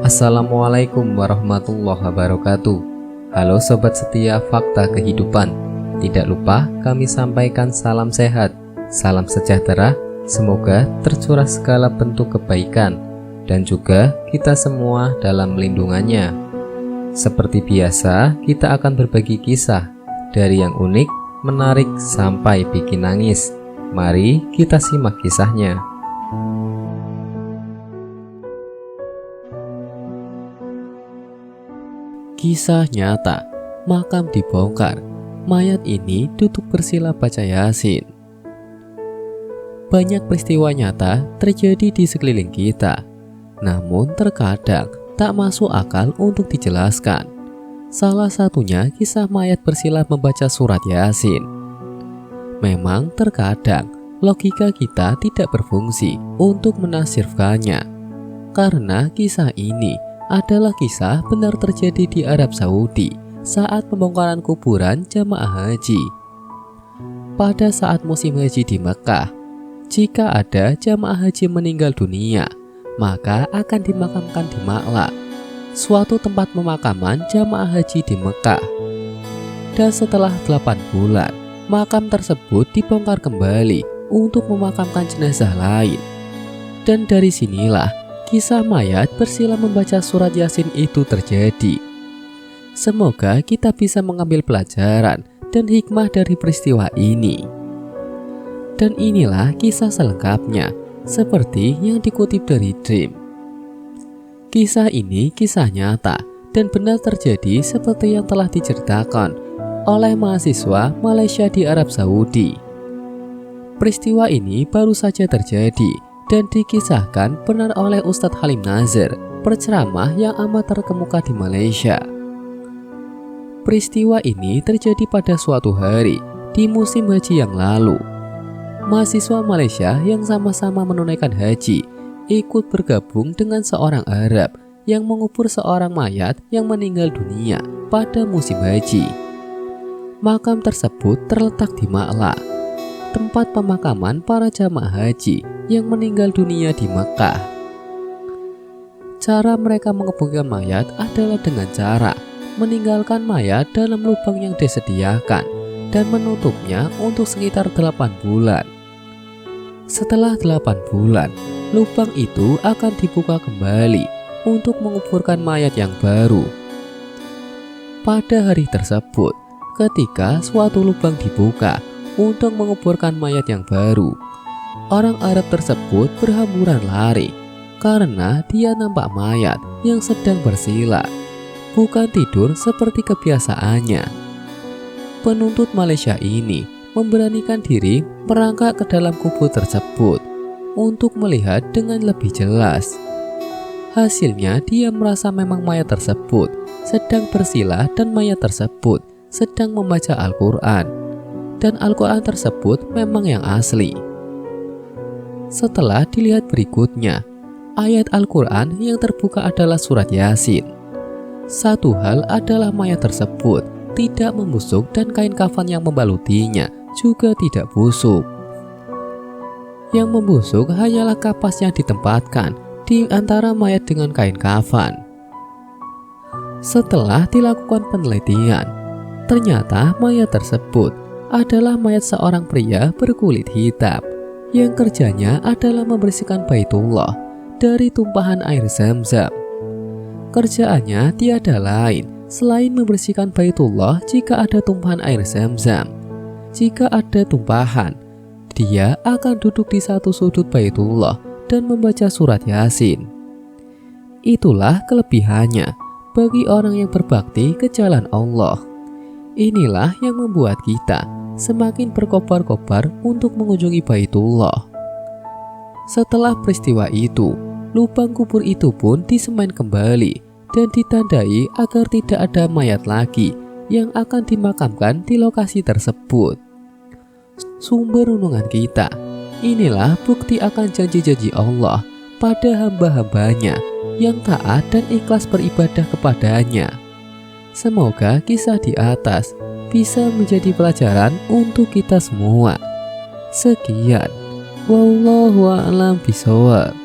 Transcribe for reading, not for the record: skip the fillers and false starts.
Assalamualaikum warahmatullahi wabarakatuh. Halo sobat setia Fakta Kehidupan. Tidak lupa kami sampaikan salam sehat, salam sejahtera. Semoga tercurah segala bentuk kebaikan dan juga kita semua dalam lindungannya. Seperti biasa, kita akan berbagi kisah dari yang unik, menarik sampai bikin nangis. Mari kita simak kisahnya. Kisah nyata, makam dibongkar, mayat ini duduk bersila baca Yasin. Banyak peristiwa nyata terjadi di sekeliling kita, namun terkadang tak masuk akal untuk dijelaskan. Salah satunya kisah mayat bersila membaca surat Yasin. Memang terkadang logika kita tidak berfungsi untuk menafsirkannya, karena kisah ini adalah kisah benar terjadi di Arab Saudi saat pembongkaran kuburan jamaah haji. Pada saat musim haji di Mekah, jika ada jamaah haji meninggal dunia, maka akan dimakamkan di Ma'la, suatu tempat pemakaman jamaah haji di Mekah. Dan setelah 8 bulan, makam tersebut dibongkar kembali untuk memakamkan jenazah lain. Dan dari sinilah kisah mayat bersila membaca surat Yasin itu terjadi. Semoga kita bisa mengambil pelajaran dan hikmah dari peristiwa ini. Dan inilah kisah selengkapnya, seperti yang dikutip dari Dream. Kisah ini kisah nyata dan benar terjadi seperti yang telah diceritakan oleh mahasiswa Malaysia di Arab Saudi. Peristiwa ini baru saja terjadi dan dikisahkan benar oleh Ustadz Halim Nazar, penceramah yang amat terkemuka di Malaysia. Peristiwa ini terjadi pada suatu hari di musim haji yang lalu. Mahasiswa Malaysia yang sama-sama menunaikan haji ikut bergabung dengan seorang Arab yang mengubur seorang mayat yang meninggal dunia pada musim haji. Makam tersebut terletak di Ma'la, tempat pemakaman para jamaah haji yang meninggal dunia di Mekah. Cara mereka menguburkan mayat adalah dengan cara meninggalkan mayat dalam lubang yang disediakan dan menutupnya untuk sekitar 8 bulan. Setelah 8 bulan, lubang itu akan dibuka kembali untuk menguburkan mayat yang baru. Pada hari tersebut, ketika suatu lubang dibuka untuk menguburkan mayat yang baru, orang Arab tersebut berhamburan lari karena dia nampak mayat yang sedang bersila, bukan tidur seperti kebiasaannya. Penuntut Malaysia ini memberanikan diri merangkak ke dalam kubur tersebut untuk melihat dengan lebih jelas. Hasilnya dia merasa memang mayat tersebut sedang bersila dan mayat tersebut sedang membaca Al-Quran, dan Al-Quran tersebut memang yang asli. Setelah dilihat berikutnya, ayat Al-Quran yang terbuka adalah surat Yasin. Satu hal adalah mayat tersebut tidak membusuk dan kain kafan yang membalutinya juga tidak busuk. Yang membusuk hanyalah kapas yang ditempatkan di antara mayat dengan kain kafan. Setelah dilakukan penelitian, ternyata mayat tersebut adalah mayat seorang pria berkulit hitam yang kerjanya adalah membersihkan Baitullah dari tumpahan air Zam-Zam. Kerjaannya tiada lain selain membersihkan Baitullah jika ada tumpahan air Zam-Zam. Jika ada tumpahan, dia akan duduk di satu sudut Baitullah dan membaca surat Yasin. Itulah kelebihannya bagi orang yang berbakti ke jalan Allah. Inilah yang membuat kita semakin berkobar-kobar untuk mengunjungi Baitullah. Setelah peristiwa itu, lubang kubur itu pun disemen kembali dan ditandai agar tidak ada mayat lagi yang akan dimakamkan di lokasi tersebut. Sumber renungan kita, inilah bukti akan janji-janji Allah pada hamba-hambanya yang taat dan ikhlas beribadah kepadanya. Semoga kisah di atas bisa menjadi pelajaran untuk kita semua. Sekian, wallahu a'lam bishawab.